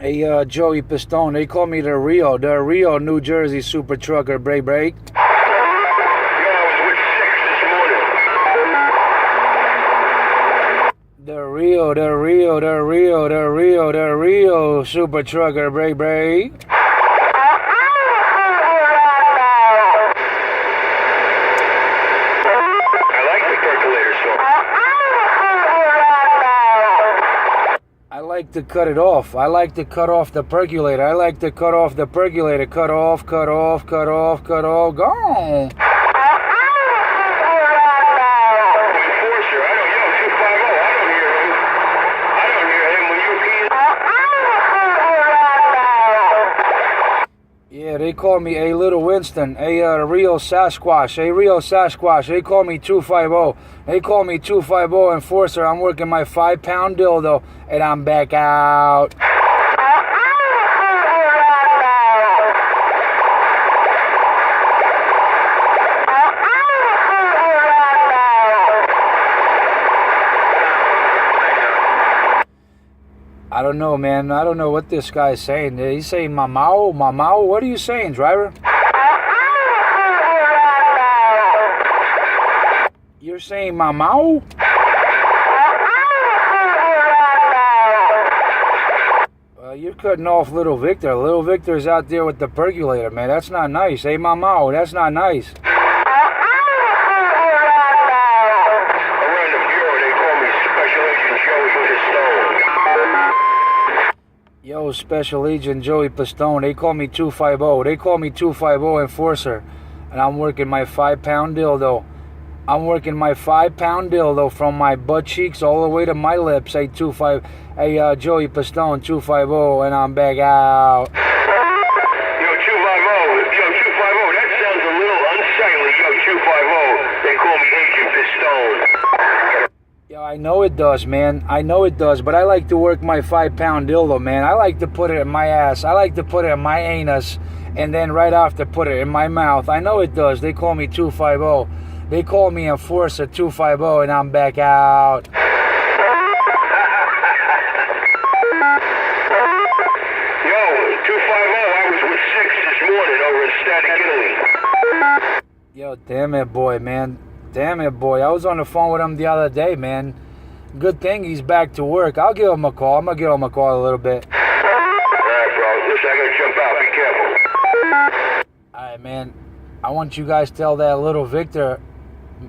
Hey, Joey Pistone, they call me the Rio, New Jersey super trucker, break. Yo, I was with 6 this morning. The Rio, super trucker, break. I like the percolator song. I like to cut it off. I like to cut off the percolator. I like to cut off the percolator. Cut off, gone. Yeah, they call me a Little Winston, a Rio Sasquatch, They call me 250. They call me 250 enforcer. I'm working my 5-pound dildo, and I'm back out. I don't know, man. I don't know what this guy's saying. He's saying mamao. What are you saying, driver? You're saying mamao? You're cutting off Little Victor. Little Victor's out there with the percolator, man. That's not nice. Hey, mamao, that's not nice. Around the bureau, they call me Special Agent Joey Pistone. Yo, Special Agent Joey Pistone, they call me 250. They call me 250 enforcer. And I'm working my 5-pound dildo. I'm working my 5-pound dildo from my butt cheeks all the way to my lips. Hey, Joey Pistone, 250, and I'm back out. Yo, 250, that sounds a little unsightly. Yo, 250, they call me Agent Pistone. Yo, I know it does, man. I know it does, but I like to work my 5-pound dildo, man. I like to put it in my ass. I like to put it in my anus, and then right after put it in my mouth. I know it does. They call me 250. They call me Enforcer 250, and I'm back out. Yo, 250, I was with 6 this morning over in Static, Italy. Yo, damn it, boy, man. Damn it, boy. I was on the phone with him the other day, man. Good thing he's back to work. I'll give him a call. I'm going to give him a call a little bit. All right, bro. Listen, I got to jump out. Be careful. All right, man. I want you guys to tell that Little Victor,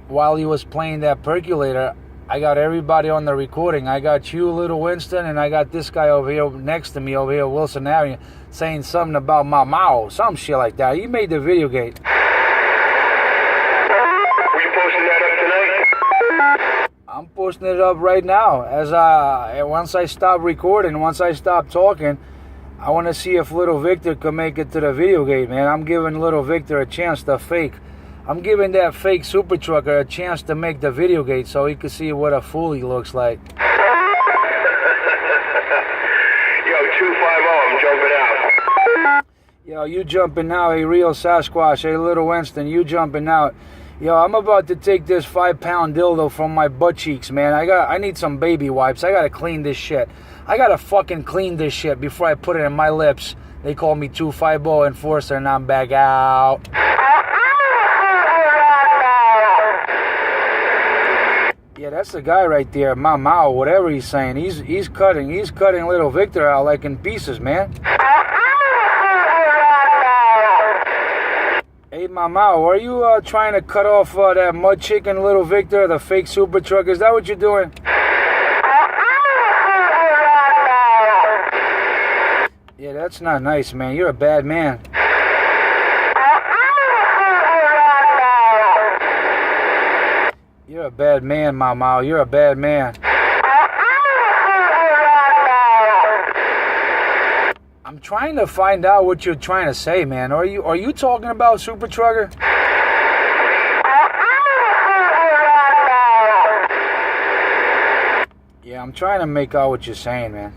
while he was playing that percolator, I got everybody on the recording. I got you, Little Winston, and I got this guy over here next to me, over here, Wilson Avenue, saying something about my mouth, some shit like that. You made the video gate. I'm posting it up right now. Once I stop recording, once I stop talking, I want to see if Little Victor can make it to the video gate, man. I'm giving Little Victor a chance to fake. I'm giving that fake super trucker a chance to make the video gate so he can see what a fool he looks like. Yo, 250, I'm jumping out. Yo, you jumping now, a real Sasquatch, a Little Winston, you jumping out. Yo, I'm about to take this 5-pound dildo from my butt cheeks, man. I need some baby wipes. I gotta clean this shit. I gotta fucking clean this shit before I put it in my lips. They call me 250 Enforcer, and I'm back out. Yeah, that's the guy right there, Mao, whatever he's saying. He's cutting Little Victor out like in pieces, man. Hey, Mao, are you trying to cut off that mud chicken, Little Victor, the fake super truck? Is that what you're doing? Yeah, that's not nice, man. You're a bad man. You're a bad man, Mao. You're a bad man. I'm trying to find out what you're trying to say, man. Are you talking about Super Trucker? Yeah, I'm trying to make out what you're saying, man.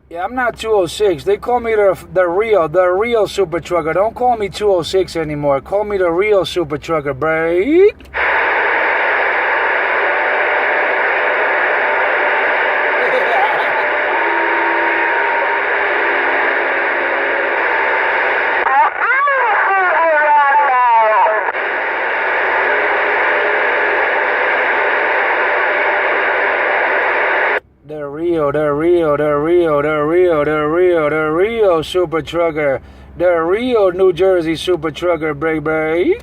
Yeah, I'm not 206. They call me the real Super Trucker. Don't call me 206 anymore. Call me the real Super Trucker, break. Rio super trucker, the Rio New Jersey super trucker, baby.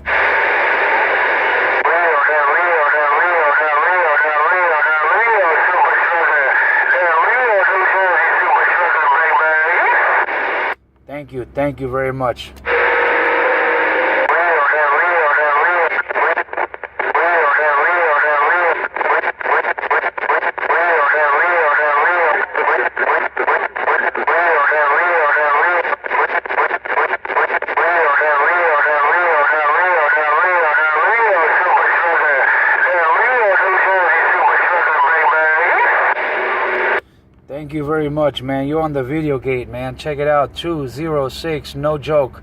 Thank you very much. Thank you very much, man. You're on the video gate, man. Check it out. 206, no joke.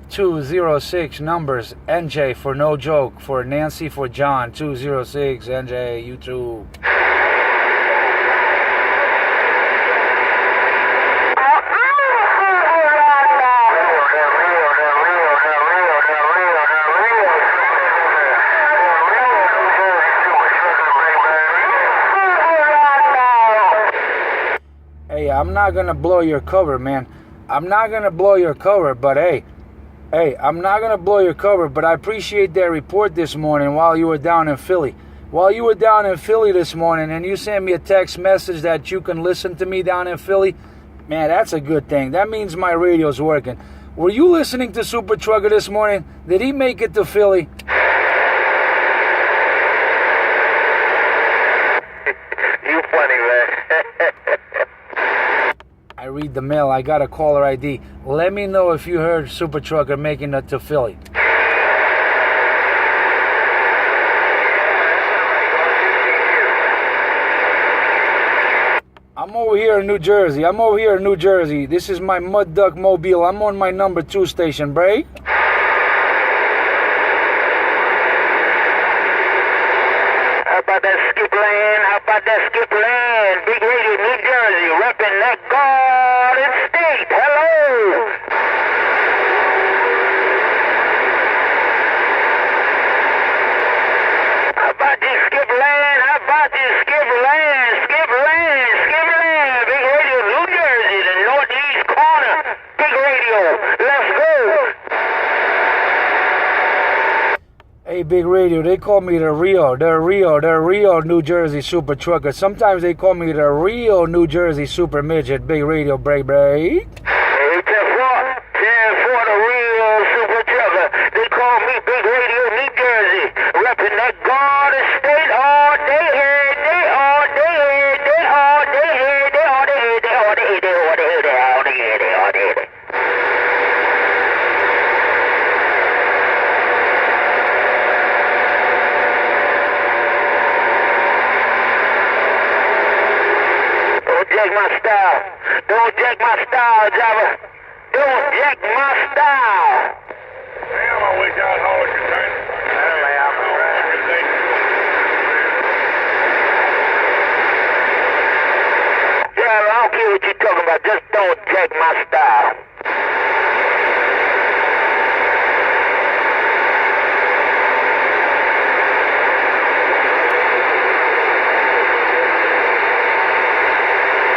206 numbers. NJ for no joke. For Nancy, for John. 206 NJ YouTube. Hey, I'm not gonna blow your cover, man. I'm not gonna blow your cover, but hey, I'm not gonna blow your cover, but I appreciate that report this morning while you were down in Philly. While you were down in Philly this morning and you sent me a text message that you can listen to me down in Philly, man, that's a good thing. That means my radio's working. Were you listening to Super Trucker this morning? Did he make it to Philly? You funny, man. I read the mail. I got a caller ID. Let me know if you heard Super Trucker making it to Philly. I'm over here in New Jersey. This is my Mud Duck Mobile. I'm on my number 2 station, Bray. How about that skip land? Big Radio, New Jersey, repping that Garden State. Hello. How about this skip land? Big Radio, New Jersey, the northeast corner. Big Radio, let's go. Hey, Big Radio, they call me the Rio New Jersey Super Trucker. Sometimes they call me the Rio New Jersey Super Midget. Big Radio, Bray. Hey, 10-4, the Rio Super Trucker. They call me Big Radio, New Jersey. Repping that Garden State all day, every day, all day, every day, all day, every day, all day, every day, all day, every day, all day, every day, all day, every day, all day, every day. Don't jack my style, Java. Don't jack my style. Damn, I wish I'd hold your turn. Yeah, I don't care what you're talking about. Just don't jack my style.